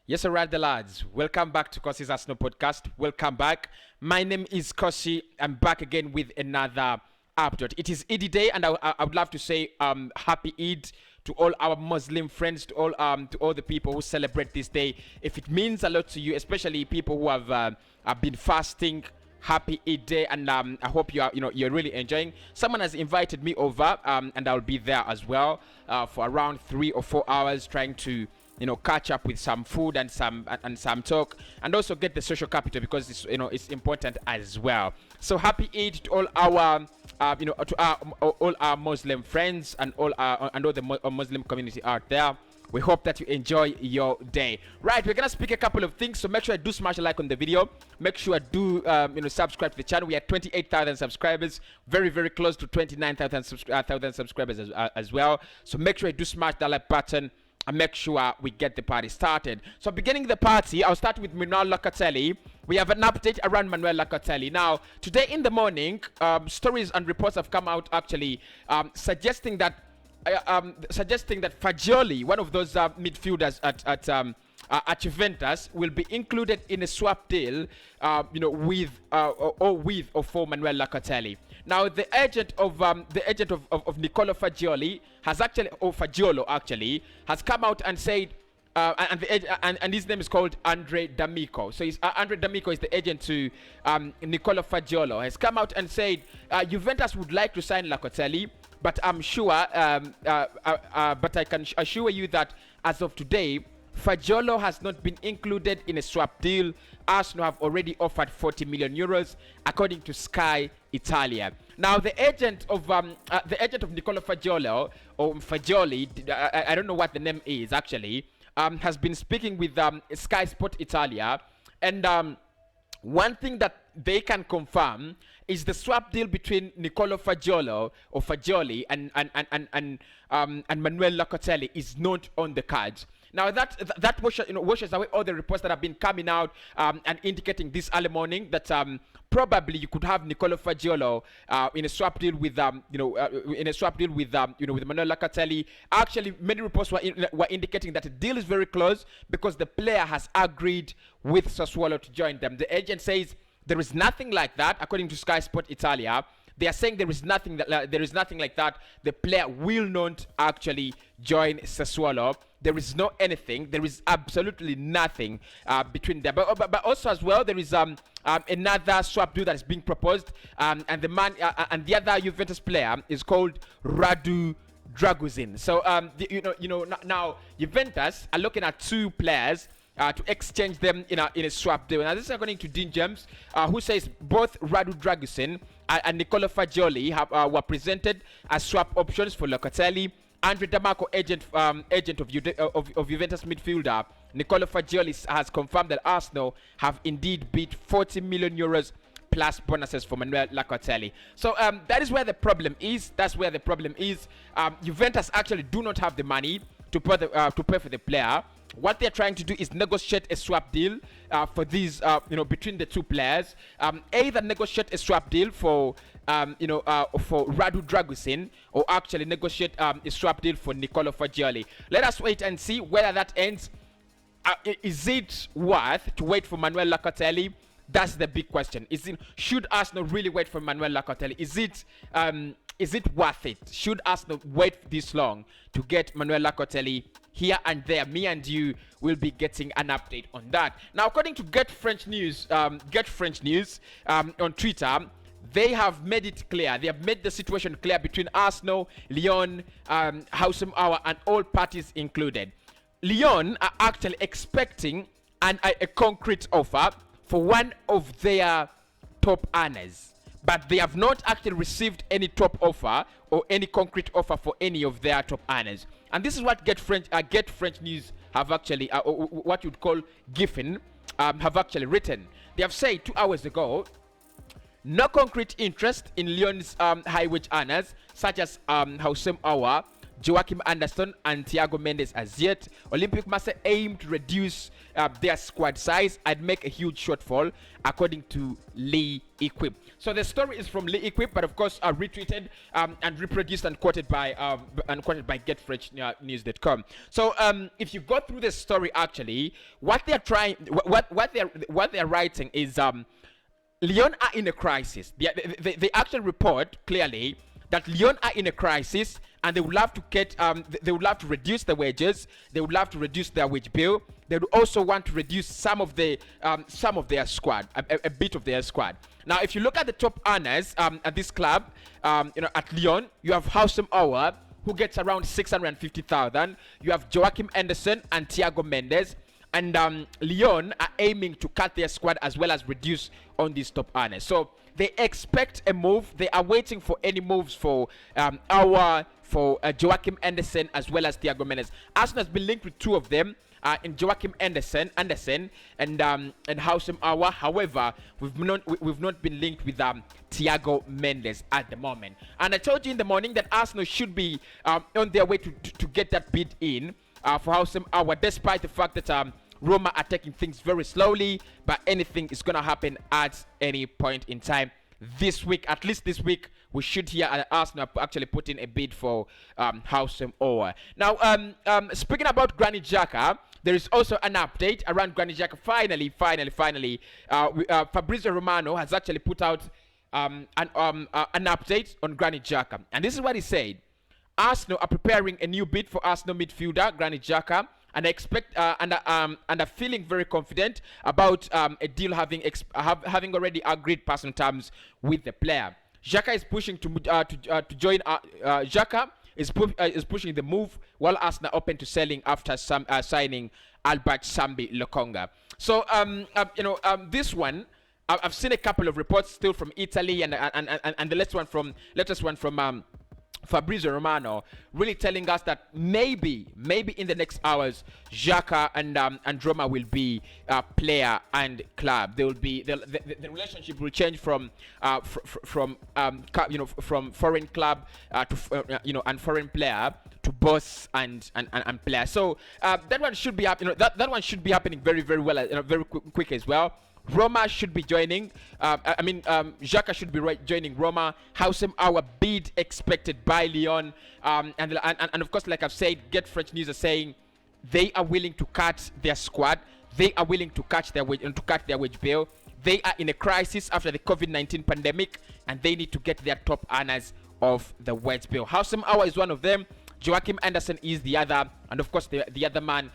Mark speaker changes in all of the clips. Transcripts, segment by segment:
Speaker 1: Yes, alright, the lads. Welcome back to Cossy's Arsenal podcast. Welcome back. My name is Cossy. I'm back again with another update. It is Eid day, and I would love to say happy Eid to all our Muslim friends, to all the people who celebrate this day. If it means a lot to you, especially people who have been fasting, happy Eid day, and I hope you're really enjoying. Someone has invited me over, and I'll be there as well for around 3 or 4 hours, trying to catch up with some food and some talk, and also get the social capital, because it's important as well. So happy Eid to all our all our Muslim friends and all the Muslim community out there. We hope that you enjoy your day. Right, we're gonna speak a couple of things, so make sure I do smash a like on the video. Make sure I do subscribe to the channel. We are 28,000 subscribers, very very close to 29,000 subscribers as well. So make sure I do smash that like button and make sure we get the party started. So beginning the party, I'll start with Locateeli. We have an update around Locateeli. Now, today in the morning, stories and reports have come out actually suggesting that Fagioli, one of those midfielders at Juventus, will be included in a swap deal, with or for Manuel Locateeli. Now, the agent of Nicolo Fagioli has Fagiolo has come out and said, and his name is called Andre D'Amico. So Andre D'Amico is the agent to Nicolo Fagiolo. Has come out and said Juventus would like to sign Locateeli, but I'm sure, but I can assure you that as of today, Fagiolo has not been included in a swap deal. Arsenal have already offered 40 million euros, according to Sky Italia. Now, the agent of Nicolo Fagiolo, or Fagioli, I don't know what the name is actually, has been speaking with Sky Sport Italia, and one thing that they can confirm is the swap deal between Nicolo Fagiolo or Fagioli and Manuel Locateeli is not on the cards. Now that washes away all the reports that have been coming out and indicating this early morning that probably you could have Nicolo Fagiolo in a swap deal with with Manuel Locateeli. Actually, many reports were indicating that the deal is very close because the player has agreed with Sassuolo to join them. The agent says there is nothing like that, according to Sky Sport Italia. They are saying there is nothing like that. The player will not actually join Sassuolo. There is no anything. There is absolutely nothing between them. But also as well, there is another swap deal that is being proposed, and the man and the other Juventus player is called Radu Dragusin. So now Juventus are looking at two players to exchange them in a swap deal. Now, this is according to Dean James, who says both Radu Dragusin and Nicolo Fagioli were presented as swap options for Locateeli. Andre D'Amico, agent of Juventus midfielder Nicolo Fagioli, has confirmed that Arsenal have indeed bid 40 million euros plus bonuses for Manuel Locateeli. So that is where the problem is. That's where the problem is. Juventus actually do not have the money to pay for the player. What they're trying to do is negotiate a swap deal for these, between the two players. Either negotiate a swap deal for Radu Dragusin, or actually negotiate a swap deal for Nicolo Fagioli. Let us wait and see whether that ends. Is it worth to wait for Manuel Locateeli? That's the big question. Should Arsenal really wait for Manuel Locateeli? Is it worth it? Should Arsenal wait this long to get Manuel Locateeli here and there? Me and you will be getting an update on that. Now, according to Get French News on Twitter, they have made it clear. They have made the situation clear between Arsenal, Lyon, AOUAR, and all parties included. Lyon are actually expecting a concrete offer for one of their top earners, but they have not actually received any top offer or any concrete offer for any of their top earners. And this is what Get French News have actually, what you'd call Giffen, have actually written. They have said 2 hours ago, no concrete interest in Lyon's high wage earners such as AOUAR, Joachim Anderson and Thiago Mendes as yet. Olympic Marseille aim to reduce their squad size and make a huge shortfall, according to Lee Equip. So the story is from Lee Equip, but of course retweeted and reproduced and quoted by GetFreshNews.com. So if you go through the story, actually, what they're writing is Lyon are in a crisis. They actually report clearly that Lyon are in a crisis, and they would love to get they would love to reduce the wages. They would love to reduce their wage bill. They would also want to reduce some of their squad, a bit of their squad. Now, if you look at the top earners at this club, at Lyon, you have Houssem Aouar, who gets around 650,000. You have Joachim Anderson and Thiago Mendes. And Lyon are aiming to cut their squad as well as reduce on these top earners. So they expect a move. They are waiting for any moves for Aouar, for Joachim Anderson, as well as Thiago Mendes. Arsenal has been linked with two of them, in Joachim Anderson and Houssem Aouar. However, we've not been linked with Thiago Mendes at the moment. And I told you in the morning that Arsenal should be on their way to get that bid in for Houssem Aouar, despite the fact that Roma are taking things very slowly, but anything is going to happen at any point in time this week. At least this week, we should hear Arsenal actually put in a bid for Houssem Aouar. Now, speaking about Granit Xhaka, there is also an update around Granit Xhaka. Finally, Fabrizio Romano has actually put out an update on Granit Xhaka. And this is what he said. Arsenal are preparing a new bid for Arsenal midfielder Granit Xhaka, and I expect and are feeling very confident about a deal having already agreed personal terms with the player. Xhaka is pushing to join. Xhaka is pushing the move, while Arsenal are open to selling after signing Albert Sambi Lokonga. So this one, I've seen a couple of reports still from Italy and the latest one from Fabrizio Romano, really telling us that maybe in the next hours, Xhaka and Roma will be player and club. They will be the relationship will change from foreign club to and foreign player to boss and player. So that one should be that one should be happening very, very well, very quick as well. Roma should be joining. Xhaka should be joining Roma. Houssem Aouar bid expected by Lyon. And of course, like I've said, Get Fresh News are saying they are willing to cut their squad. They are willing to cut their wage bill. They are in a crisis after the COVID-19 pandemic, and they need to get their top earners off the wage bill. Houssem Aouar is one of them. Joachim Anderson is the other, and of course the other man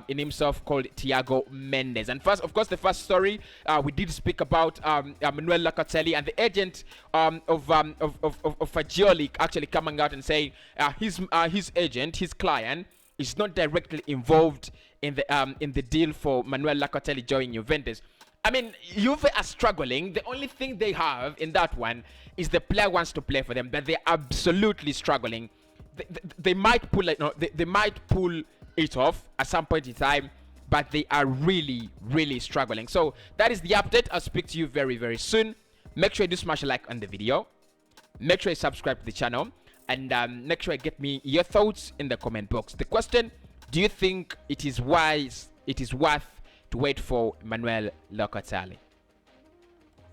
Speaker 1: in himself called Thiago Mendes. And first, of course, the first story we did speak about Manuel Locateeli and the agent of Fagioli actually coming out and saying his agent, his client, is not directly involved in the deal for Manuel Locateeli joining Juventus. I mean, Juve are struggling. The only thing they have in that one is the player wants to play for them, but they're absolutely struggling. They might pull they might pull it off at some point in time, but they are really, really struggling. So that is the update. I'll speak to you very, very soon. Make sure you do smash a like on the video. Make sure you subscribe to the channel, and make sure you get me your thoughts in the comment box. The question: do you think it is worth to wait for Manuel Locateeli?